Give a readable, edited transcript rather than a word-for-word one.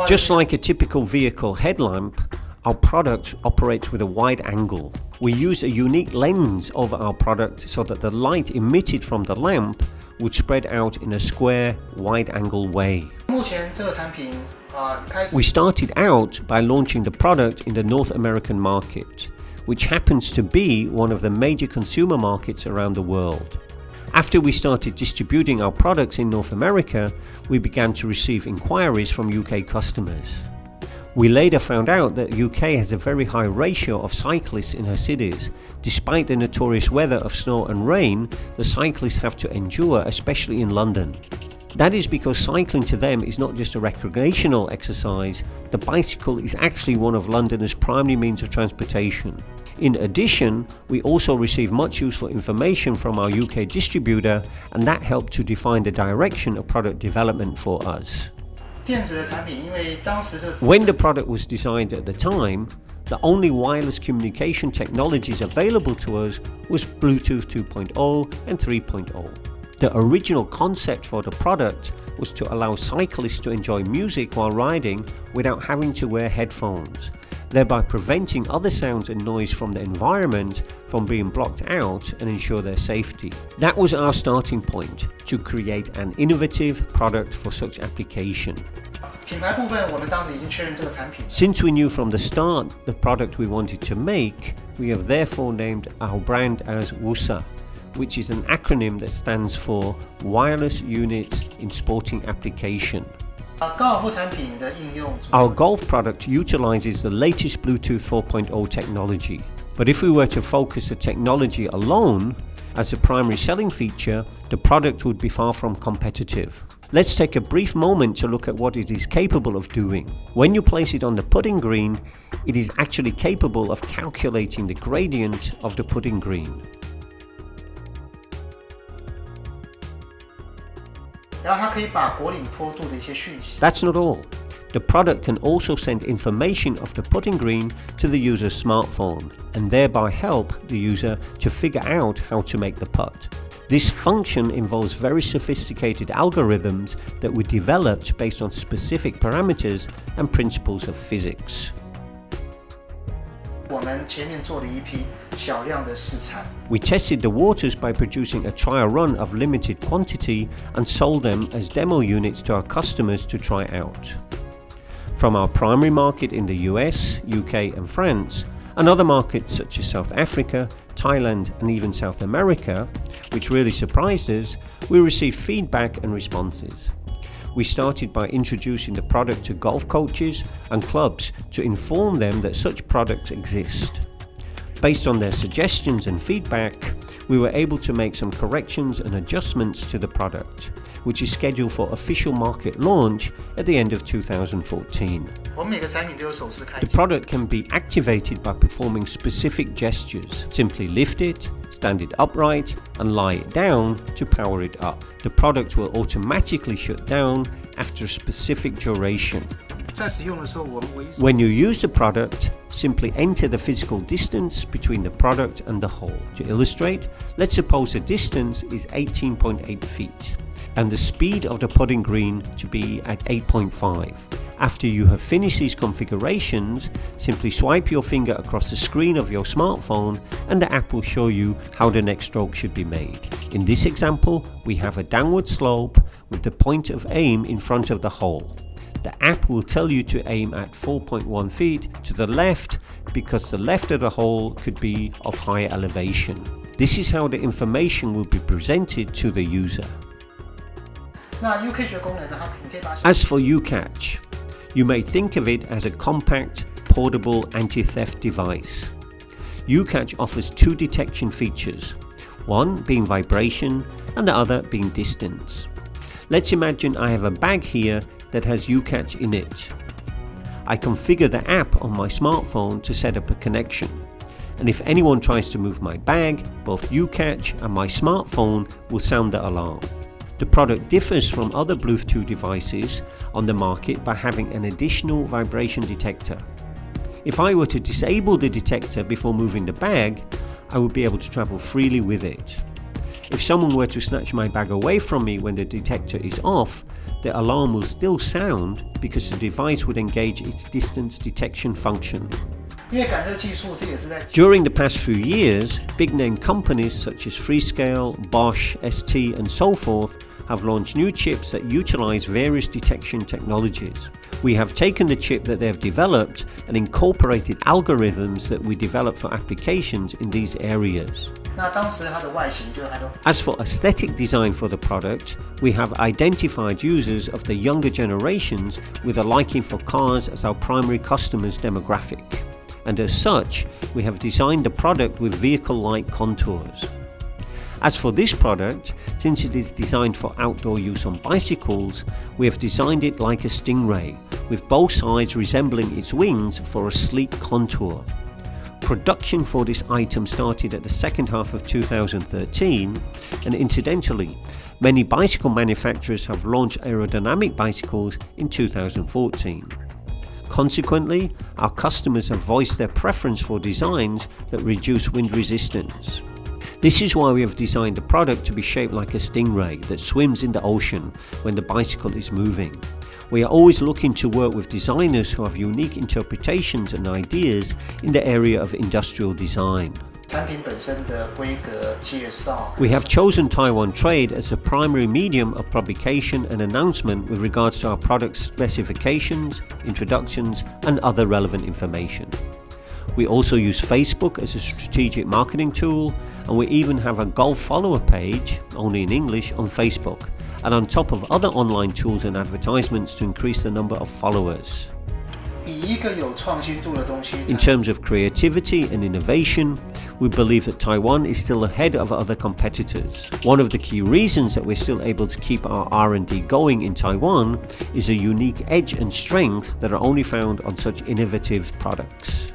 Just like a typical vehicle headlamp, our product operates with a wide angle. We use a unique lens over our product so that the light emitted from the lamp would spread out in a square, wide-angle way. We started out by launching the product in the North American market, which happens to be one of the major consumer markets around the world. After we started distributing our products in North America, we began to receive inquiries from UK customers. We later found out that UK has a very high ratio of cyclists in her cities. Despite the notorious weather of snow and rain, the cyclists have to endure, especially in London. That is because cycling to them is not just a recreational exercise, the bicycle is actually one of Londoners' primary means of transportation. In addition, we also receive much useful information from our UK distributor, and that helped to define the direction of product development for us. When the product was designed at the time, the only wireless communication technologies available to us was Bluetooth 2.0 and 3.0. The original concept for the product was to allow cyclists to enjoy music while riding without having to wear headphones, thereby preventing other sounds and noise from the environment from being blocked out and ensure their safety. That was our starting point, to create an innovative product for such application. Since we knew from the start the product we wanted to make, we have therefore named our brand as WUSA, which is an acronym that stands for Wireless Units in Sporting Application. Our golf product utilizes the latest Bluetooth 4.0 technology, but if we were to focus the technology alone as a primary selling feature, the product would be far from competitive. Let's take a brief moment to look at what it is capable of doing. When you place it on the putting green, it is actually capable of calculating the gradient of the putting green. That's not all. The product can also send information of the putting green to the user's smartphone and thereby help the user to figure out how to make the putt. This function involves very sophisticated algorithms that were developed based on specific parameters and principles of physics. We tested the waters by producing a trial run of limited quantity and sold them as demo units to our customers to try out. From our primary market in the US, UK and France, and other markets such as South Africa, Thailand and even South America, which really surprised us, we received feedback and responses. We started by introducing the product to golf coaches and clubs to inform them that such products exist. Based on their suggestions and feedback, we were able to make some corrections and adjustments to the product, which is scheduled for official market launch at the end of 2014. The product can be activated by performing specific gestures. Simply lift it, stand it upright and lie it down to power it up. The product will automatically shut down after a specific duration. When you use the product, simply enter the physical distance between the product and the hole. To illustrate, let's suppose the distance is 18.8 feet and the speed of the putting green to be at 8.5. After you have finished these configurations, simply swipe your finger across the screen of your smartphone and the app will show you how the next stroke should be made. In this example, we have a downward slope with the point of aim in front of the hole. The app will tell you to aim at 4.1 feet to the left because the left of the hole could be of higher elevation. This is how the information will be presented to the user. As for UCatch, you may think of it as a compact, portable anti-theft device. UCatch offers two detection features, one being vibration and the other being distance. Let's imagine I have a bag here that has UCatch in it. I configure the app on my smartphone to set up a connection, and if anyone tries to move my bag, both UCatch and my smartphone will sound the alarm. The product differs from other Bluetooth devices on the market by having an additional vibration detector. If I were to disable the detector before moving the bag, I would be able to travel freely with it. If someone were to snatch my bag away from me when the detector is off, the alarm will still sound because the device would engage its distance detection function. During the past few years, big-name companies such as Freescale, Bosch, ST and so forth have launched new chips that utilize various detection technologies. We have taken the chip that they have developed and incorporated algorithms that we develop for applications in these areas. As for aesthetic design for the product, we have identified users of the younger generations with a liking for cars as our primary customers demographic. And as such, we have designed the product with vehicle-like contours. As for this product, since it is designed for outdoor use on bicycles, we have designed it like a stingray, with both sides resembling its wings for a sleek contour. Production for this item started at the second half of 2013, and incidentally, many bicycle manufacturers have launched aerodynamic bicycles in 2014. Consequently, our customers have voiced their preference for designs that reduce wind resistance. This is why we have designed the product to be shaped like a stingray that swims in the ocean when the bicycle is moving. We are always looking to work with designers who have unique interpretations and ideas in the area of industrial design. We have chosen Taiwan Trade as a primary medium of publication and announcement with regards to our product specifications, introductions, and other relevant information. We also use Facebook as a strategic marketing tool, and we even have a golf follower page, only in English, on Facebook, and on top of other online tools and advertisements to increase the number of followers. In terms of creativity and innovation, we believe that Taiwan is still ahead of other competitors. One of the key reasons that we're still able to keep our R&D going in Taiwan is a unique edge and strength that are only found on such innovative products.